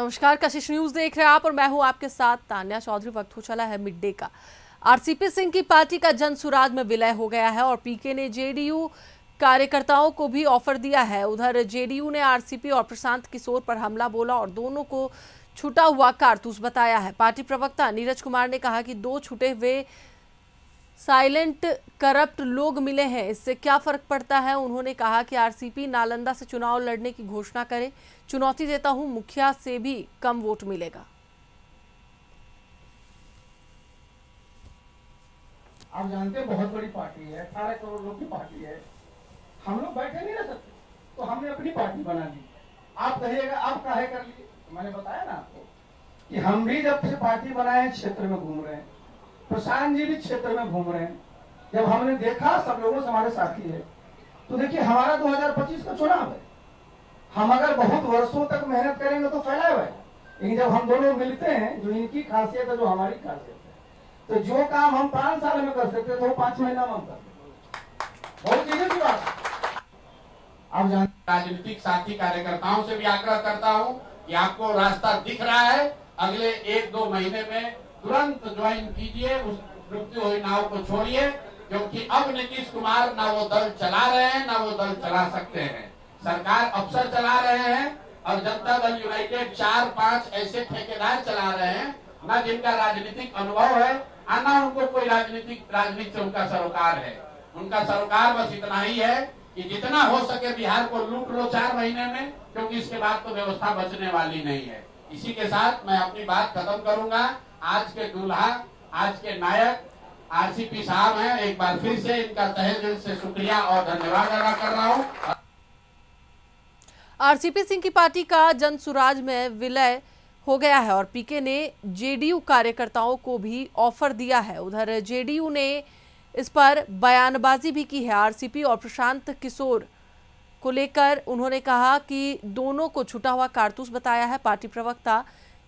नमस्कार, कशिश न्यूज देख रहे हैं आप और मैं हूं आपके साथ तान्या चौधरी। वक्त हो चला है मिड डे का। आरसीपी सिंह की पार्टी का जनसुराज में विलय हो गया है और पीके ने जेडीयू कार्यकर्ताओं को भी ऑफर दिया है। उधर जेडीयू ने आरसीपी और प्रशांत किशोर पर हमला बोला और दोनों को छूटा हुआ कारतूस बताया है। पार्टी प्रवक्ता नीरज कुमार ने कहा कि दो छूटे हुए साइलेंट करप्ट लोग मिले हैं, इससे क्या फर्क पड़ता है। उन्होंने कहा कि आरसीपी नालंदा से चुनाव लड़ने की घोषणा करे, चुनौती देता हूं, मुखिया से भी कम वोट मिलेगा। आप जानते हैं बहुत बड़ी पार्टी है, 18 करोड़ लोग की पार्टी है। हम लोग बैठे नहीं रह सकते, तो हमने अपनी पार्टी बना ली। आप कहिएगा आप काहे कर लिए, तो मैंने बताया ना आपको कि हम भी जब से पार्टी बनाए हैं क्षेत्र में घूम रहे हैं, प्रशांत जी भी क्षेत्र में घूम रहे हैं। जब हमने देखा सब लोगों से हमारे साथी है, तो देखिए हमारा 2025 का चुनाव है। हम अगर बहुत वर्षों तक मेहनत करेंगे तो फैलाए हुआ है, लेकिन जब हम दोनों मिलते हैं, जो इनकी खासियत है जो हमारी खासियत है, तो जो काम हम 5 साल में कर सकते थे वो 5 महीना में हम कर सकते। बहुत चीजें की बात। आप जानते राजनीतिक साथी कार्यकर्ताओं से भी आग्रह करता हूं कि आपको रास्ता दिख रहा है, अगले 1-2 महीने में तुरंत ज्वाइन कीजिए, उस मृत्यु हुई नाव को छोड़िए, क्योंकि अब नीतीश कुमार ना वो दल चला रहे हैं ना वो दल चला सकते हैं। सरकार अफसर चला रहे हैं और जनता दल यूनाइटेड 4-5 ऐसे ठेकेदार चला रहे हैं ना जिनका राजनीतिक अनुभव है, ना उनको कोई राजनीति से उनका सरोकार है। उनका सरोकार बस इतना ही है कि जितना हो सके बिहार को लूट लो 4 महीने में, क्योंकि इसके बाद तो व्यवस्था बचने वाली नहीं है। इसी के साथ मैं अपनी बात खत्म करूंगा। आज के दूल्हा, आज के नायक आरसीपी साहब हैं। एक बार फिर से इनका तहे दिल से शुक्रिया और धन्यवाद अदा कर रहा हूं। आरसीपी सिंह की पार्टी का जनसुराज में विलय हो गया है और पीके ने जेडीयू कार्यकर्ताओं को भी ऑफर दिया है। उधर जेडीयू ने इस पर बयानबाजी भी की है। आरसीपी और प्रशांत किशोर को लेकर उन्होंने कहा कि दोनों को छूटा हुआ कारतूस बताया है। पार्टी प्रवक्ता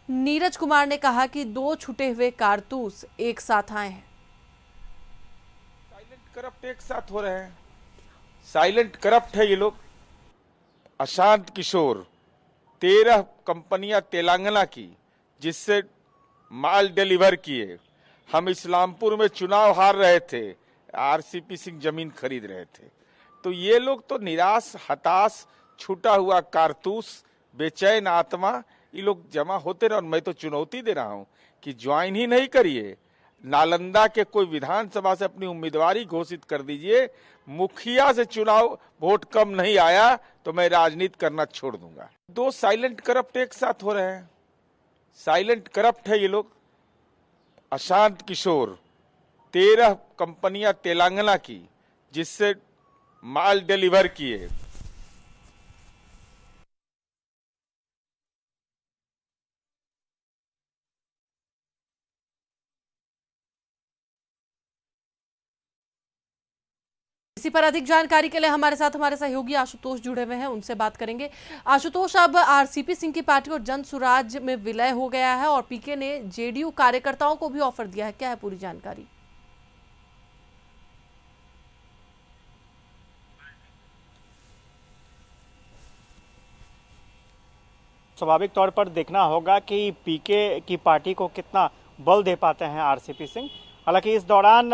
नीरज कुमार ने कहा कि दो छूटे हुए कारतूस एक साथ आए हैं। साइलेंट करप्ट एक साथ हो रहे हैं, साइलेंट करप्ट है ये लोग। अशांत किशोर 13 कंपनियां तेलंगाना की जिससे माल डिलीवर किए। हम इस्लामपुर में चुनाव हार रहे थे, आरसीपी सिंह जमीन खरीद रहे थे। तो ये लोग तो निराश, हताश, छूटा हुआ कारतूस, बेचैन आत्मा, ये लोग जमा होते रहे। और मैं तो चुनौती दे रहा हूं कि ज्वाइन ही नहीं करिए, नालंदा के कोई विधानसभा से अपनी उम्मीदवारी घोषित कर दीजिए। मुखिया से चुनाव वोट कम नहीं आया तो मैं राजनीति करना छोड़ दूंगा। दो साइलेंट करप्ट एक साथ हो रहे हैं, साइलेंट करप्ट है ये लोग। अशांत किशोर 13 कंपनियां तेलंगाना की जिससे माल डिलीवर किए। इसी पर अधिक जानकारी के लिए हमारे सहयोगी आशुतोष जुड़े हुए हैं, उनसे बात करेंगे। आशुतोष, अब आरसीपी सिंह की पार्टी और जनसुराज में विलय हो गया है और पीके ने जेडीयू कार्यकर्ताओं को भी ऑफर दिया है, क्या है पूरी जानकारी? स्वाभाविक तौर पर देखना होगा कि पीके की पार्टी को कितना बल दे पाते हैं आरसीपी सिंह। हालांकि इस दौरान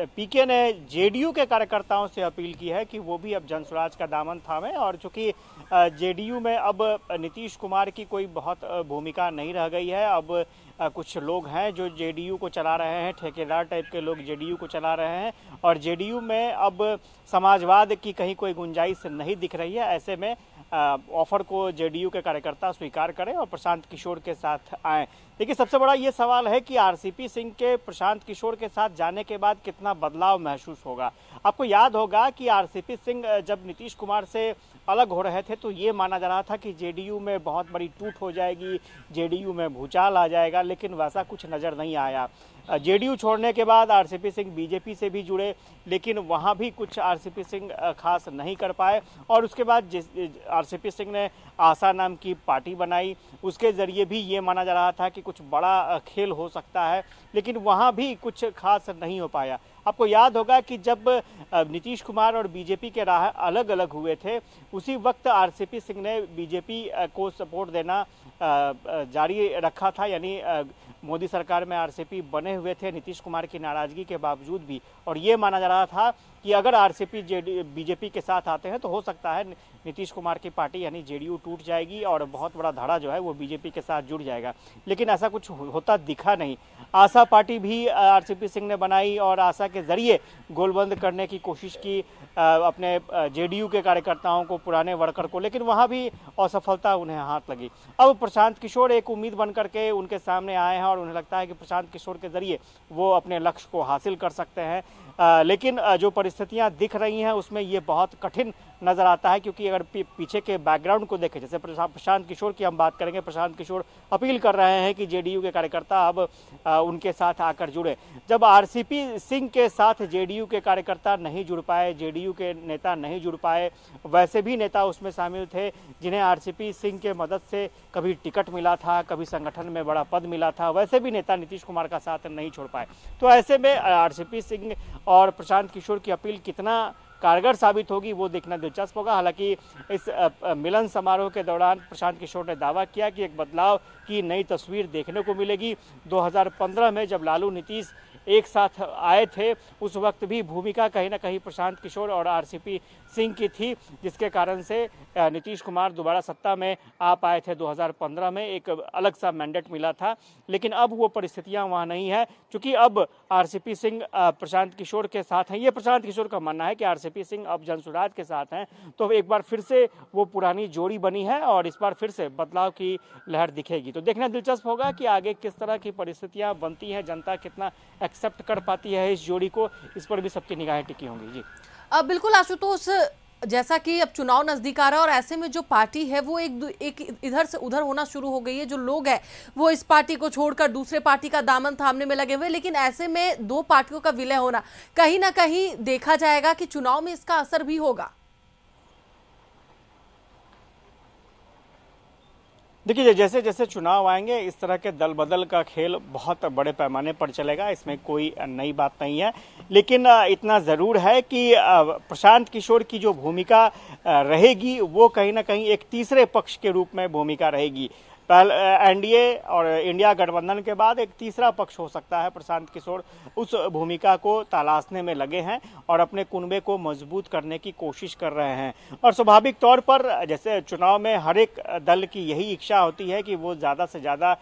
पीके ने जेडीयू के कार्यकर्ताओं से अपील की है कि वो भी अब जनसुराज का दामन थामें। और चूंकि जेडीयू में अब नीतीश कुमार की कोई बहुत भूमिका नहीं रह गई है, अब कुछ लोग हैं जो जेडीयू को चला रहे हैं, ठेकेदार टाइप के लोग जेडीयू को चला रहे हैं और जेडीयू में अब समाजवाद की कहीं कोई गुंजाइश नहीं दिख रही है। ऐसे में ऑफर को जेडीयू के कार्यकर्ता स्वीकार करें और प्रशांत किशोर के साथ आएं। देखिए, सबसे बड़ा ये सवाल है कि आरसीपी सिंह के प्रशांत किशोर के साथ जाने के बाद कितना बदलाव महसूस होगा। आपको याद होगा कि आरसीपी सिंह जब नीतीश कुमार से अलग हो रहे थे तो ये माना जा रहा था कि जेडीयू में बहुत बड़ी टूट हो जाएगी, जेडीयू में भूचाल आ जाएगा, लेकिन वैसा कुछ नज़र नहीं आया। जेडीयू छोड़ने के बाद आरसीपी सिंह बीजेपी से भी जुड़े, लेकिन वहाँ भी कुछ आरसीपी सिंह खास नहीं कर पाए। और उसके बाद आरसीपी सिंह ने आशा नाम की पार्टी बनाई, उसके ज़रिए भी ये माना जा रहा था कि कुछ बड़ा खेल हो सकता है, लेकिन वहाँ भी कुछ खास नहीं हो पाया। आपको याद होगा कि जब नीतीश कुमार और बीजेपी के राह अलग अलग हुए थे, उसी वक्त आरसीपी सिंह ने बीजेपी को सपोर्ट देना जारी रखा था। यानी मोदी सरकार में आरसीपी बने हुए थे नीतीश कुमार की नाराजगी के बावजूद भी, और ये माना जा रहा था कि अगर आरसीपी बीजेपी के साथ आते हैं तो हो सकता है नीतीश कुमार की पार्टी यानी जेडीयू टूट जाएगी और बहुत बड़ा धड़ा जो है वो बीजेपी के साथ जुड़ जाएगा। लेकिन ऐसा कुछ होता दिखा नहीं। आशा पार्टी भी आरसीपी सिंह ने बनाई और आशा के जरिए गोलबंद करने की कोशिश की अपने जेडीयू के कार्यकर्ताओं को, पुराने वर्कर को, लेकिन वहाँ भी असफलता उन्हें हाथ लगी। अब प्रशांत किशोर एक उम्मीद बन करके उनके सामने आए हैं और उन्हें लगता है कि प्रशांत किशोर के जरिए वो अपने लक्ष्य को हासिल कर सकते हैं। लेकिन जो परिस्थितियां दिख रही हैं उसमें ये बहुत कठिन नजर आता है, क्योंकि अगर पीछे के बैकग्राउंड को देखें, जैसे प्रशांत किशोर की हम बात करेंगे, प्रशांत किशोर अपील कर रहे हैं कि जेडीयू के कार्यकर्ता अब उनके साथ आकर जुड़े। जब आरसीपी सिंह के साथ जेडीयू के कार्यकर्ता नहीं जुड़ पाए, जेडीयू के नेता नहीं जुड़ पाए, वैसे भी नेता उसमें शामिल थे जिन्हें आरसीपी सिंह के मदद से कभी टिकट मिला था, कभी संगठन में बड़ा पद मिला था, वैसे भी नेता नीतीश कुमार का साथ नहीं छोड़ पाए। तो ऐसे में आरसीपी सिंह और प्रशांत किशोर की अपील कितना कारगर साबित होगी वो देखना दिलचस्प होगा। हालांकि इस मिलन समारोह के दौरान प्रशांत किशोर ने दावा किया कि एक बदलाव की नई तस्वीर देखने को मिलेगी। 2015 में जब लालू नीतीश एक साथ आए थे उस वक्त भी भूमिका कहीं ना कहीं प्रशांत किशोर और आरसीपी सिंह की थी, जिसके कारण से नीतीश कुमार दोबारा सत्ता में आ पाए थे। 2015 में एक अलग सा मैंडेट मिला था, लेकिन अब वो परिस्थितियां वहां नहीं है, क्योंकि अब आरसीपी सिंह प्रशांत किशोर के साथ हैं। ये प्रशांत किशोर का मानना है कि आरसीपी सिंह अब जनसुराज के साथ हैं, तो एक बार फिर से वो पुरानी जोड़ी बनी है और इस बार फिर से बदलाव की लहर दिखेगी। तो देखना दिलचस्प होगा कि आगे किस तरह की परिस्थितियां बनती हैं, जनता कितना एक्सेप्ट कर पाती है इस जोड़ी को, इस पर भी सबकी निगाहें टिकी होंगी। जी बिल्कुल आशुतोष, जैसा कि अब चुनाव नजदीक आ रहा है और ऐसे में जो पार्टी है वो एक इधर से उधर होना शुरू हो गई है। जो लोग हैं वो इस पार्टी को छोड़कर दूसरे पार्टी का दामन थामने में लगे हुए, लेकिन ऐसे में दो पार्टियों का विलय होना कहीं ना कहीं देखा जाएगा कि चुनाव में इसका असर भी होगा। देखिए, जैसे जैसे चुनाव आएंगे इस तरह के दल बदल का खेल बहुत बड़े पैमाने पर चलेगा, इसमें कोई नई बात नहीं है। लेकिन इतना ज़रूर है कि प्रशांत किशोर की जो भूमिका रहेगी वो कहीं ना कहीं एक तीसरे पक्ष के रूप में भूमिका रहेगी। पहले एनडीए और इंडिया गठबंधन के बाद एक तीसरा पक्ष हो सकता है। प्रशांत किशोर उस भूमिका को तलाशने में लगे हैं और अपने कुनबे को मजबूत करने की कोशिश कर रहे हैं। और स्वाभाविक तौर पर जैसे चुनाव में हर एक दल की यही इच्छा होती है कि वो ज़्यादा से ज़्यादा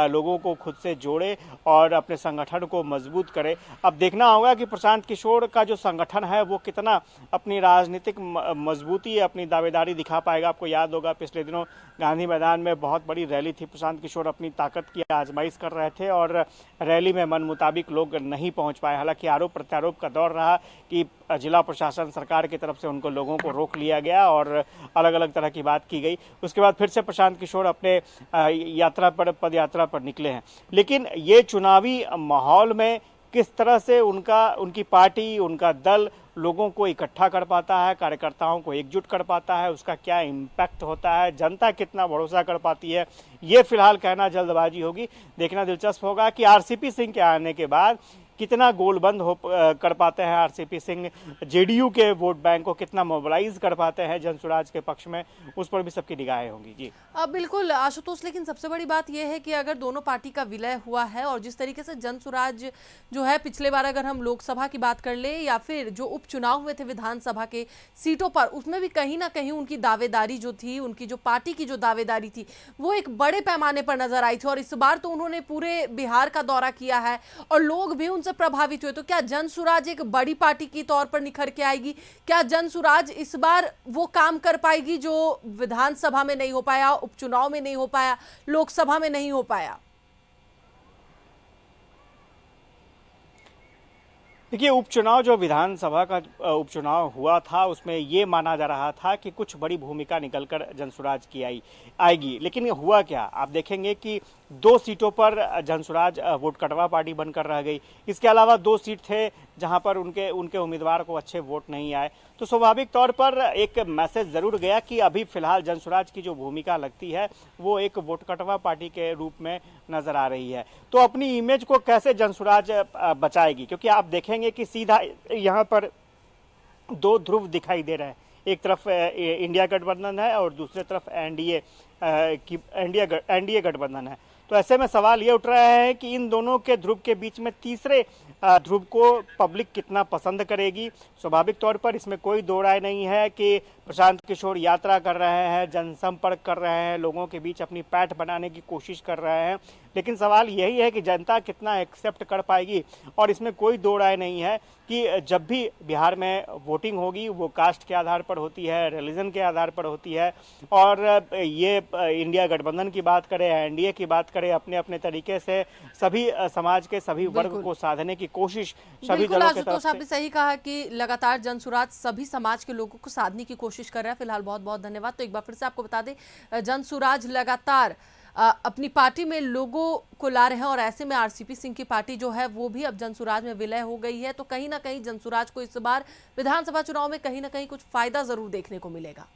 लोगों को खुद से जोड़े और अपने संगठन को मजबूत करे। अब देखना होगा कि प्रशांत किशोर का जो संगठन है वो कितना अपनी राजनीतिक मजबूती, अपनी दावेदारी दिखा पाएगा। आपको याद होगा पिछले दिनों गांधी मैदान में बहुत बड़ी रैली थी, प्रशांत किशोर अपनी ताकत की आजमाइश कर रहे थे और रैली में मन मुताबिक लोग नहीं पहुंच पाए। हालांकि आरोप प्रत्यारोप का दौर रहा कि जिला प्रशासन सरकार की तरफ से उनको लोगों को रोक लिया गया और अलग अलग तरह की बात की गई। उसके बाद फिर से प्रशांत किशोर अपने यात्रा पर, पद यात्रा पर निकले हैं। लेकिन ये चुनावी माहौल में किस तरह से उनकी पार्टी, उनका दल लोगों को इकट्ठा कर पाता है, कार्यकर्ताओं को एकजुट कर पाता है, उसका क्या इम्पैक्ट होता है, जनता कितना भरोसा कर पाती है, ये फिलहाल कहना जल्दबाजी होगी। देखना दिलचस्प होगा कि आरसीपी सिंह के आने के बाद कितना गोलबंद कर पाते हैं आरसीपी सिंह, जेडीयू के वोट बैंक को कितना मोबिलाइज कर पाते हैं जनसुराज के पक्ष में, उस पर भी सबकी निगाहें होंगी। जी बिल्कुल आशुतोष, लेकिन सबसे बड़ी बात यह है कि अगर दोनों पार्टी का विलय हुआ है और जिस तरीके से जनसुराज जो है पिछले बार अगर हम लोकसभा की बात कर ले या फिर जो उपचुनाव हुए थे विधानसभा के सीटों पर, उसमें भी कहीं ना कहीं उनकी दावेदारी जो थी, उनकी जो पार्टी की जो दावेदारी थी वो एक बड़े पैमाने पर नजर आई थी। और इस बार तो उन्होंने पूरे बिहार का दौरा किया है और लोग भी से प्रभावित हुए। तो क्या जनसुराज एक बड़ी पार्टी की तौर पर निखर के आएगी? क्या जनसुराज इस बार वो काम कर पाएगी जो विधानसभा में नहीं हो पाया, उपचुनाव में नहीं हो पाया, लोकसभा में नहीं हो पाया? देखिए, उपचुनाव जो विधानसभा का उपचुनाव हुआ था उसमें ये माना जा रहा था कि कुछ बड़ी भूमिका निकलकर जनसुराज की आएगी, लेकिन हुआ क्या? आप देखेंगे कि 2 सीटों पर जनसुराज वोट कटवा पार्टी बनकर रह गई। इसके अलावा 2 सीट थे जहां पर उनके उनके उम्मीदवार को अच्छे वोट नहीं आए। तो स्वाभाविक तौर पर एक मैसेज जरूर गया कि अभी फिलहाल जनसुराज की जो भूमिका लगती है वो एक वोट कटवा पार्टी के रूप में नजर आ रही है। तो अपनी इमेज को कैसे जनसुराज बचाएगी, क्योंकि आप देखेंगे कि सीधा यहाँ पर दो ध्रुव दिखाई दे रहे हैं। एक तरफ इंडिया गठबंधन है और दूसरी तरफ एनडीए गठबंधन है। तो ऐसे में सवाल ये उठ रहा है कि इन दोनों के ध्रुव के बीच में तीसरे ध्रुव को पब्लिक कितना पसंद करेगी। स्वाभाविक तौर पर इसमें कोई दो राय नहीं है कि प्रशांत किशोर यात्रा कर रहे हैं, जनसंपर्क कर रहे हैं, लोगों के बीच अपनी पैठ बनाने की कोशिश कर रहे हैं, लेकिन सवाल यही है कि जनता कितना एक्सेप्ट कर पाएगी। और इसमें कोई दो राय नहीं है कि जब भी बिहार में वोटिंग होगी वो कास्ट के आधार पर होती है, रिलीजन के आधार पर होती है। और ये इंडिया गठबंधन की बात करें, एनडीए की बात करें, अपने अपने तरीके से सभी समाज के सभी वर्ग को साधने की कोशिश सभी दलों की तरफ से। आपने सही कहा कि लगातार जनसुराज सभी समाज के लोगों को साधने की कोशिश कर रहा है। फिलहाल बहुत बहुत धन्यवाद। तो एक बार फिर से आपको बता दें, जनसुराज लगातार अपनी पार्टी में लोगों को ला रहे हैं और ऐसे में आरसीपी सिंह की पार्टी जो है वो भी अब जनसुराज में विलय हो गई है। तो कहीं ना कहीं जनसुराज को इस बार विधानसभा चुनाव में कहीं ना कहीं कुछ फायदा जरूर देखने को मिलेगा।